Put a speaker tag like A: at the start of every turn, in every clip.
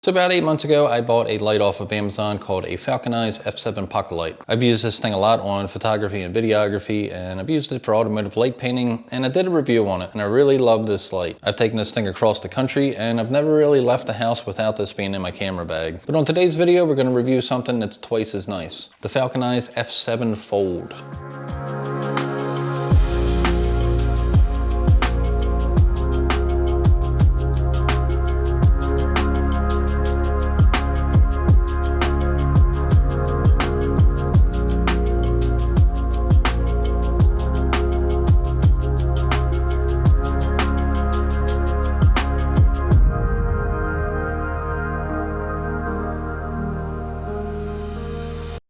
A: So about 8 months ago, I bought a light off of Amazon called a FalconEyes F7 Pockelite. I've used this thing a lot on photography and videography, and I've used it for automotive light painting, and I did a review on it, and I really love this light. I've taken this thing across the country, and I've never really left the house without this being in my camera bag. But on today's video, we're gonna review something that's twice as nice. The FalconEyes F7 Fold.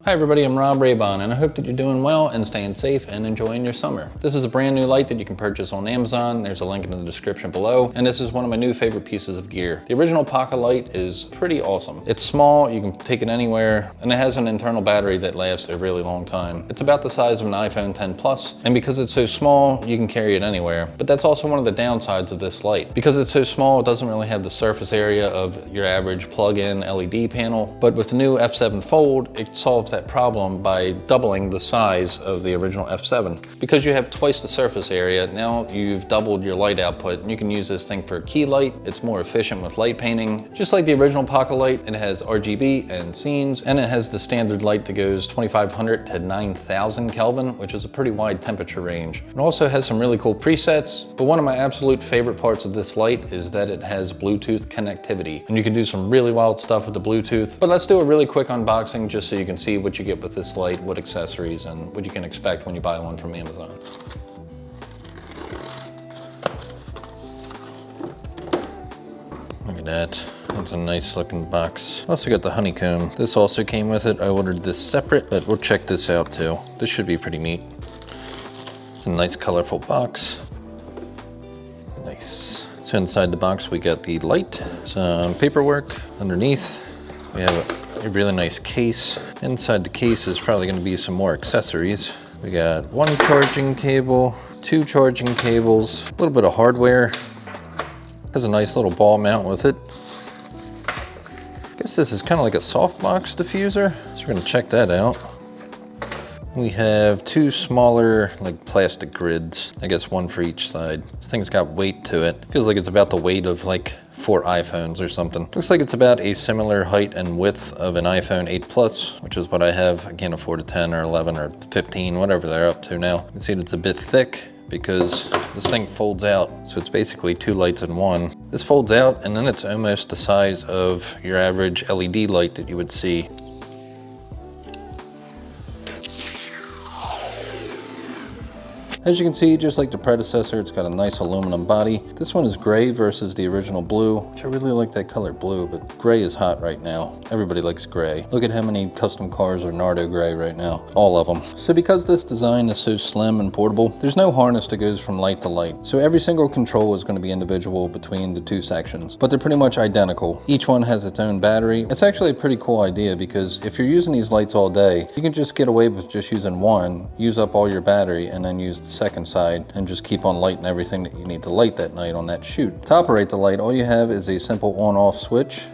A: Hi everybody, I'm Rob Raybon, and I hope that you're doing well and staying safe and enjoying your summer. This is a brand new light that you can purchase on Amazon. There's a link in the description below, and this is one of my new favorite pieces of gear. The original PockeLite is pretty awesome. It's small, you can take it anywhere, and it has an internal battery that lasts a really long time. It's about the size of an iPhone 10 Plus, and because it's so small, you can carry it anywhere. But that's also one of the downsides of this light. Because it's so small, it doesn't really have the surface area of your average plug-in LED panel, but with the new F7 Fold, it solves that problem by doubling the size of the original F7. Because you have twice the surface area, now you've doubled your light output, and you can use this thing for key light. It's more efficient with light painting. Just like the original PockeLite, it has RGB and scenes, and it has the standard light that goes 2500 to 9000 Kelvin, which is a pretty wide temperature range. It also has some really cool presets, but one of my absolute favorite parts of this light is that it has Bluetooth connectivity, and you can do some really wild stuff with the Bluetooth. But let's do a really quick unboxing just so you can see what you get with this light, what accessories, and what you can expect when you buy one from Amazon. Look at that. That's a nice looking box. Also got the honeycomb. This also came with it. I ordered this separate, but we'll check this out too. This should be pretty neat. It's a nice colorful box. Nice. So inside the box we got the light, some paperwork underneath. We have a really nice case. Inside the case is probably going to be some more accessories. We got one charging cable, two charging cables, a little bit of hardware. Has a nice little ball mount with it. I guess this is kind of like a softbox diffuser, so we're going to check that out. We have two smaller like plastic grids, I guess one for each side. This thing's got weight to it. Feels like it's about the weight of like 4 iPhones or something. Looks like it's about a similar height and width of an iPhone 8 Plus, which is what I have. I can't afford a 10 or 11 or 15, whatever they're up to now. You can see it's a bit thick because this thing folds out. So it's basically 2 lights in one. This folds out and then it's almost the size of your average LED light that you would see. As you can see, just like the predecessor, it's got a nice aluminum body. This one is gray versus the original blue, which I really like that color blue, but gray is hot right now. Everybody likes gray. Look at how many custom cars are Nardo gray right now. All of them. So because this design is so slim and portable, there's no harness that goes from light to light. So every single control is going to be individual between the two sections, but they're pretty much identical. Each one has its own battery. It's actually a pretty cool idea because if you're using these lights all day, you can just get away with just using one, use up all your battery, and then use the second side and just keep on lighting everything that you need to light that night on that shoot. To operate the light, all you have is a simple on-off switch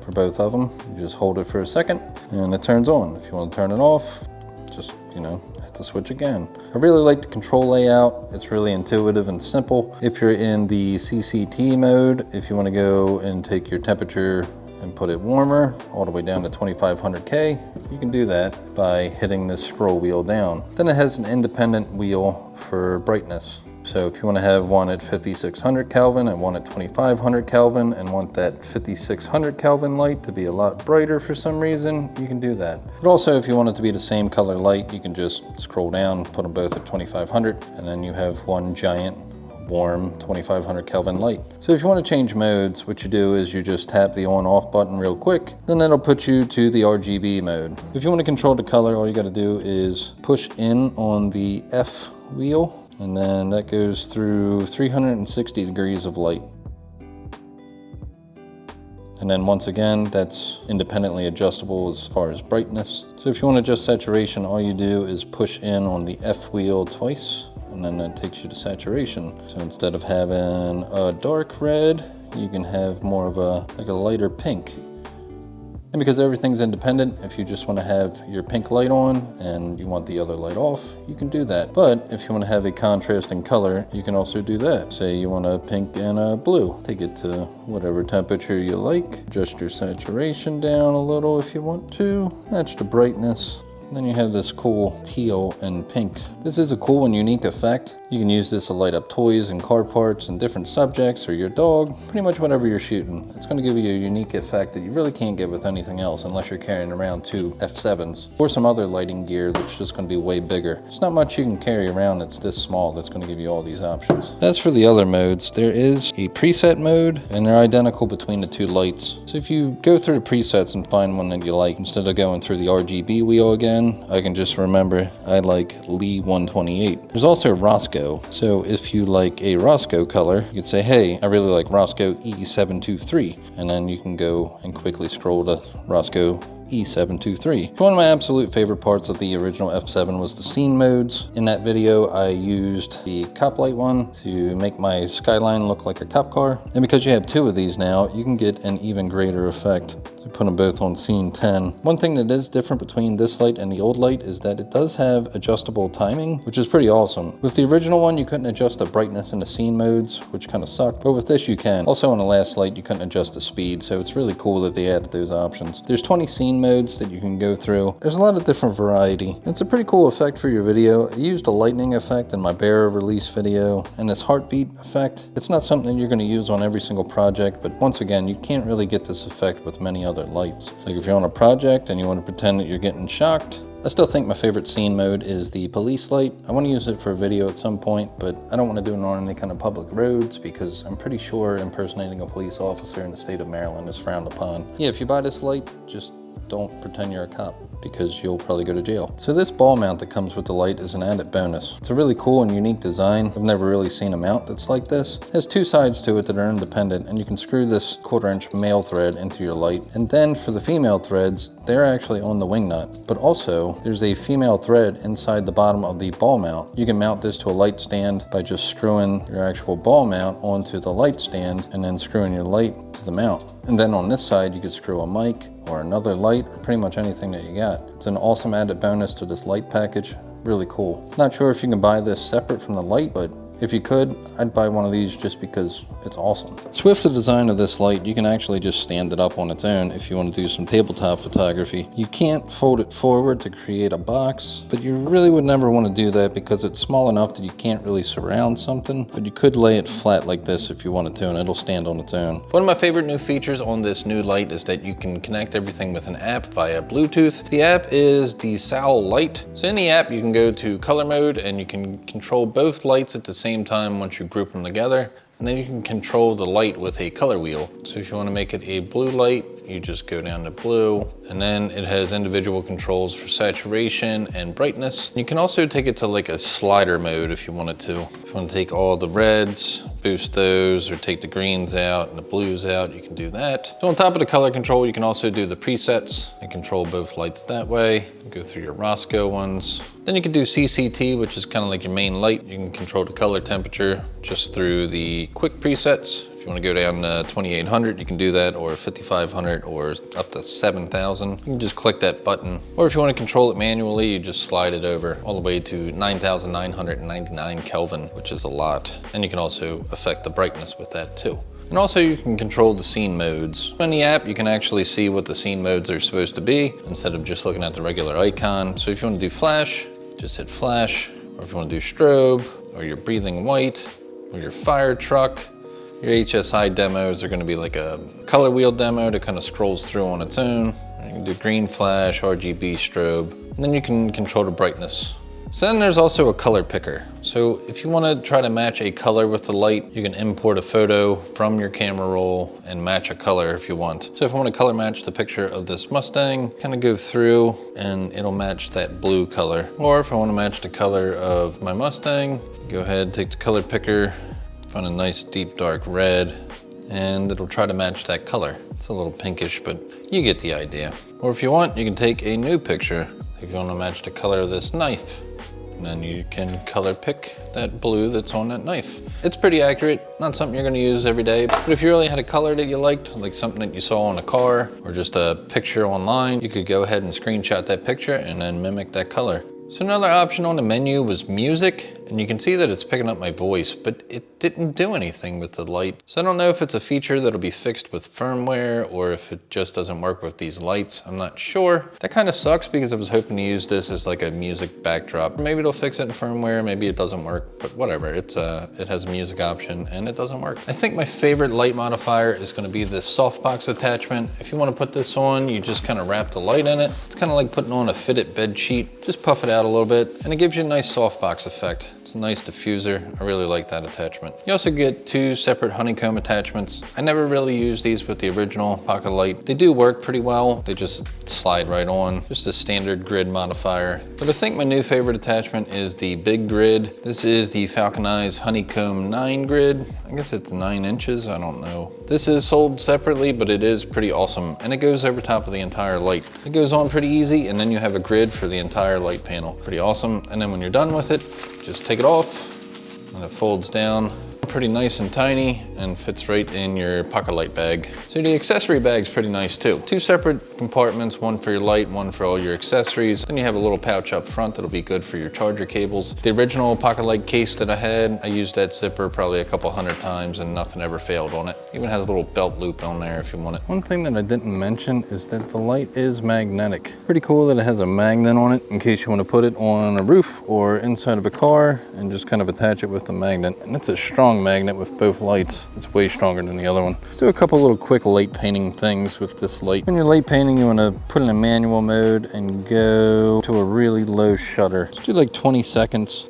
A: for both of them. You just hold it for a second and it turns on. If you want to turn it off, just, hit the switch again. I really like the control layout. It's really intuitive and simple. If you're in the CCT mode, if you want to go and take your temperature and put it warmer all the way down to 2500K, you can do that by hitting this scroll wheel down. Then it has an independent wheel for brightness. So if you want to have one at 5600 Kelvin and one at 2500 Kelvin and want that 5600 Kelvin light to be a lot brighter for some reason, you can do that. But also if you want it to be the same color light, you can just scroll down, put them both at 2500, and then you have one giant warm 2500 Kelvin light. So if you want to change modes, what you do is you just tap the on off button real quick, then that'll put you to the RGB mode. If you want to control the color, all you got to do is push in on the F wheel, and then that goes through 360 degrees of light. And then once again, that's independently adjustable as far as brightness. So if you want to adjust saturation, all you do is push in on the F wheel twice, and then that takes you to saturation. So instead of having a dark red, you can have more of a lighter pink. And because everything's independent, if you just want to have your pink light on and you want the other light off, you can do that. But if you want to have a contrasting color, you can also do that. Say you want a pink and a blue. Take it to whatever temperature you like. Adjust your saturation down a little if you want to. Match the brightness. And then you have this cool teal and pink. This is a cool and unique effect. You can use this to light up toys and car parts and different subjects or your dog, pretty much whatever you're shooting. It's going to give you a unique effect that you really can't get with anything else unless you're carrying around two F7s or some other lighting gear that's just going to be way bigger. There's not much you can carry around that's this small that's going to give you all these options. As for the other modes, there is a preset mode and they're identical between the two lights. So if you go through the presets and find one that you like, instead of going through the RGB wheel again, I can just remember I like Lee 128. There's also Roscoe. So if you like a Roscoe color, you could say, hey, I really like Roscoe E723. And then you can go and quickly scroll to Roscoe E723. One of my absolute favorite parts of the original F7 was the scene modes. In that video, I used the cop light one to make my skyline look like a cop car. And because you have two of these now, you can get an even greater effect. So put them both on scene 10. One thing that is different between this light and the old light is that it does have adjustable timing, which is pretty awesome. With the original one, you couldn't adjust the brightness in the scene modes, which kind of sucked, but with this you can. Also on the last light, you couldn't adjust the speed, so it's really cool that they added those options. There's 20 scene modes that you can go through. There's a lot of different variety. It's a pretty cool effect for your video. I used a lightning effect in my bear release video, and this heartbeat effect. It's not something you're going to use on every single project, but once again, you can't really get this effect with many other lights. Like if you're on a project and you want to pretend that you're getting shocked, I still think my favorite scene mode is the police light. I want to use it for a video at some point, but I don't want to do it on any kind of public roads because I'm pretty sure impersonating a police officer in the state of Maryland is frowned upon. Yeah, if you buy this light, just don't pretend you're a cop because you'll probably go to jail. So this ball mount that comes with the light is an added bonus. It's a really cool and unique design. I've never really seen a mount that's like this. It has two sides to it that are independent, and you can screw this 1/4" male thread into your light. And then for the female threads, they're actually on the wing nut. But also, there's a female thread inside the bottom of the ball mount. You can mount this to a light stand by just screwing your actual ball mount onto the light stand and then screwing your light to the mount. And then on this side, you could screw a mic or another light or pretty much anything that you got. It's an awesome added bonus to this light package. Really cool. Not sure if you can buy this separate from the light, but if you could, I'd buy one of these just because it's awesome. So with the design of this light, you can actually just stand it up on its own if you want to do some tabletop photography. You can't fold it forward to create a box, but you really would never want to do that because it's small enough that you can't really surround something, but you could lay it flat like this if you wanted to, and it'll stand on its own. One of my favorite new features on this new light is that you can connect everything with an app via Bluetooth. The app is the Soul Light. So in the app, you can go to color mode and you can control both lights at the same time once you group them together. And then you can control the light with a color wheel. So if you want to make it a blue light, you just go down to blue, and then it has individual controls for saturation and brightness. You can also take it to like a slider mode if you wanted to. If you want to take all the reds, boost those, or take the greens out and the blues out, you can do that. So on top of the color control, you can also do the presets and control both lights that way. Go through your Roscoe ones. Then you can do CCT, which is kind of like your main light. You can control the color temperature just through the quick presets. If you want to go down to 2800, you can do that, or 5500, or up to 7000. You can just click that button. Or if you want to control it manually, you just slide it over all the way to 9999 Kelvin, which is a lot. And you can also affect the brightness with that too. And also you can control the scene modes. In the app, you can actually see what the scene modes are supposed to be instead of just looking at the regular icon. So if you want to do flash, just hit flash. Or if you want to do strobe, or your breathing white, or your fire truck, your HSI demos are going to be like a color wheel demo that kind of scrolls through on its own. And you can do green flash, RGB strobe, and then you can control the brightness. So then there's also a color picker. So if you want to try to match a color with the light, you can import a photo from your camera roll and match a color if you want. So if I want to color match the picture of this Mustang, kind of go through and it'll match that blue color. Or if I want to match the color of my Mustang, go ahead, take the color picker, find a nice deep dark red, and it'll try to match that color. It's a little pinkish, but you get the idea. Or if you want, you can take a new picture. If you want to match the color of this knife, and then you can color pick that blue that's on that knife. It's pretty accurate, not something you're gonna use every day, but if you really had a color that you liked, like something that you saw on a car or just a picture online, you could go ahead and screenshot that picture and then mimic that color. So another option on the menu was music, and you can see that it's picking up my voice, but it didn't do anything with the light. So I don't know if it's a feature that'll be fixed with firmware or if it just doesn't work with these lights. I'm not sure. That kind of sucks because I was hoping to use this as like a music backdrop. Maybe it'll fix it in firmware, maybe it doesn't work, but whatever. It has a music option and it doesn't work. I think my favorite light modifier is gonna be this softbox attachment. If you wanna put this on, you just kind of wrap the light in it. It's kind of like putting on a fitted bed sheet. Just puff it out a little bit and it gives you a nice softbox effect. It's a nice diffuser. I really like that attachment. You also get two separate honeycomb attachments. I never really used these with the original PockeLite. They do work pretty well. They just slide right on. Just a standard grid modifier. But I think my new favorite attachment is the big grid. This is the FalconEyes Honeycomb 9 grid. I guess it's 9 inches, I don't know. This is sold separately, but it is pretty awesome. And it goes over top of the entire light. It goes on pretty easy, and then you have a grid for the entire light panel. Pretty awesome. And then when you're done with it, just take it off, and it folds down. Pretty nice and tiny and fits right in your PockeLite bag. So the accessory bag's pretty nice too. Two separate compartments, one for your light, one for all your accessories. Then you have a little pouch up front that'll be good for your charger cables. The original PockeLite case that I had, I used that zipper probably a couple hundred times and nothing ever failed on it. Even has a little belt loop on there if you want it. One thing that I didn't mention is that the light is magnetic. Pretty cool that it has a magnet on it in case you want to put it on a roof or inside of a car and just kind of attach it with the magnet. And it's a strong magnet with both lights. It's way stronger than the other one. Let's do a couple little quick light painting things with this light. When you're light painting, you want to put in a manual mode and go to a really low shutter. Let's do like 20 seconds.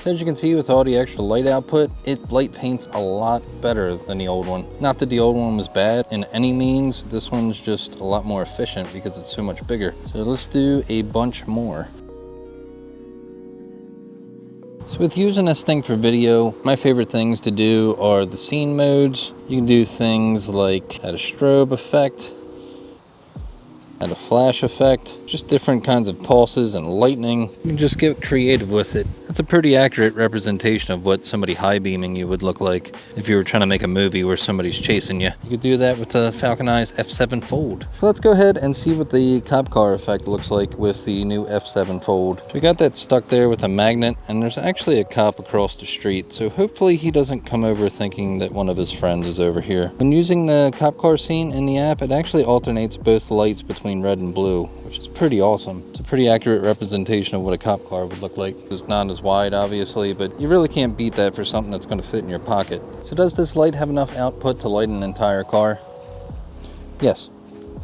A: As you can see, with all the extra light output, it light paints a lot better than the old one. Not that the old one was bad in any means, this one's just a lot more efficient because it's so much bigger. So let's do a bunch more. So with using this thing for video, my favorite things to do are the scene modes. You can do things like add a strobe effect, add a flash effect, just different kinds of pulses and lightning. You can just get creative with it. That's a pretty accurate representation of what somebody high beaming you would look like if you were trying to make a movie where somebody's chasing you. You could do that with the FalconEyes F7 Fold. So let's go ahead and see what the cop car effect looks like with the new F7 Fold. We got that stuck there with a magnet, and there's actually a cop across the street, so hopefully he doesn't come over thinking that one of his friends is over here. When using the cop car scene in the app, it actually alternates both lights between red and blue, which is pretty awesome. It's a pretty accurate representation of what a cop car would look like. It's not as wide, obviously, but you really can't beat that for something that's going to fit in your pocket. So does this light have enough output to light an entire car? Yes.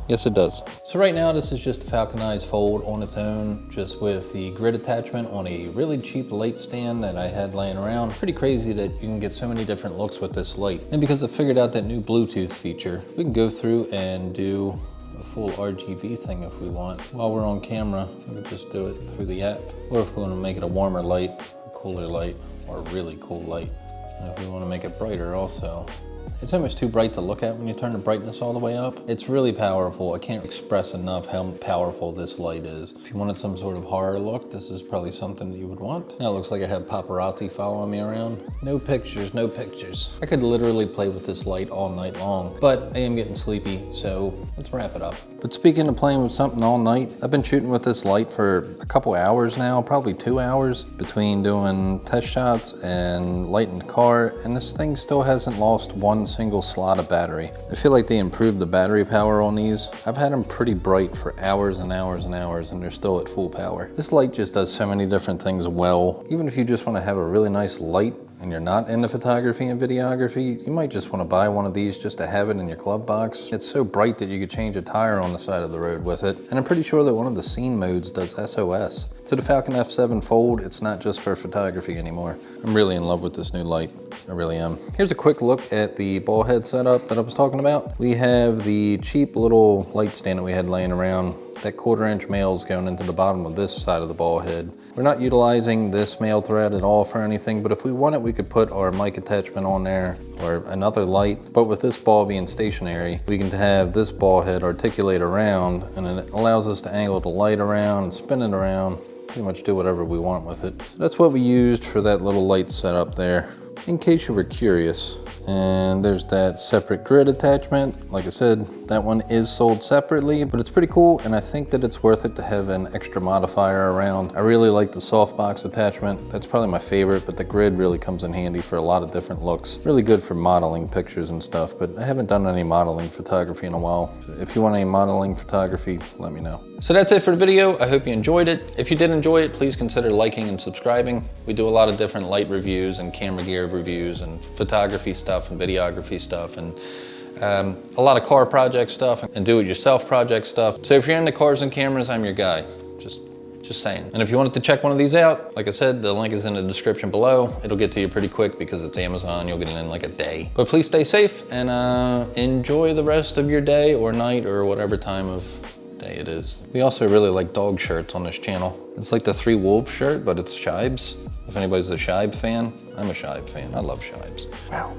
A: Yes, it does. So right now, this is just the FalconEyes Fold on its own, just with the grid attachment on a really cheap light stand that I had laying around. Pretty crazy that you can get so many different looks with this light. And because I figured out that new Bluetooth feature, we can go through and do a full RGB thing if we want. While we're on camera, we can just do it through the app. Or if we want to make it a warmer light, a cooler light, or a really cool light. And if we want to make it brighter also. It's almost too bright to look at when you turn the brightness all the way up. It's really powerful. I can't express enough how powerful this light is. If you wanted some sort of horror look, this is probably something that you would want. Now it looks like I have paparazzi following me around. No pictures, no pictures. I could literally play with this light all night long, but I am getting sleepy, so let's wrap it up. But speaking of playing with something all night, I've been shooting with this light for a couple hours now, probably 2 hours, between doing test shots and lighting the car, and this thing still hasn't lost one single slot of battery. I feel like they improved the battery power on these. I've had them pretty bright for hours and hours and hours, and they're still at full power. This light just does so many different things well. Even if you just want to have a really nice light and you're not into photography and videography, you might just want to buy one of these just to have it in your glove box. It's so bright that you could change a tire on the side of the road with it. And I'm pretty sure that one of the scene modes does SOS. So the Falcon F7 Fold, it's not just for photography anymore. I'm really in love with this new light. I really am. Here's a quick look at the ball head setup that I was talking about. We have the cheap little light stand that we had laying around. That 1/4-inch male is going into the bottom of this side of the ball head. We're not utilizing this male thread at all for anything, but if we wanted, we could put our mic attachment on there or another light. But with this ball being stationary, we can have this ball head articulate around, and it allows us to angle the light around and spin it around. pretty much do whatever we want with it. So that's what we used for that little light setup there, in case you were curious. And there's that separate grid attachment. Like I said, that one is sold separately, but it's pretty cool, and I think that it's worth it to have an extra modifier around. I really like the softbox attachment. That's probably my favorite, but the grid really comes in handy for a lot of different looks. Really good for modeling pictures and stuff, but I haven't done any modeling photography in a while. So if you want any modeling photography, let me know. So that's it for the video. I hope you enjoyed it. If you did enjoy it, please consider liking and subscribing. We do a lot of different light reviews and camera gear reviews and photography stuff and videography stuff and a lot of car project stuff and do-it-yourself project stuff. So if you're into cars and cameras, I'm your guy. Just saying. And if you wanted to check one of these out, like I said, the link is in the description below. It'll get to you pretty quick because it's Amazon. You'll get it in like a day. But please stay safe and enjoy the rest of your day or night or whatever time of day it is. We also really like dog shirts on this channel. It's like the 3 Wolves shirt, but it's Shibes. If anybody's a Shibe fan, I'm a Shibe fan. I love Shibes. Wow.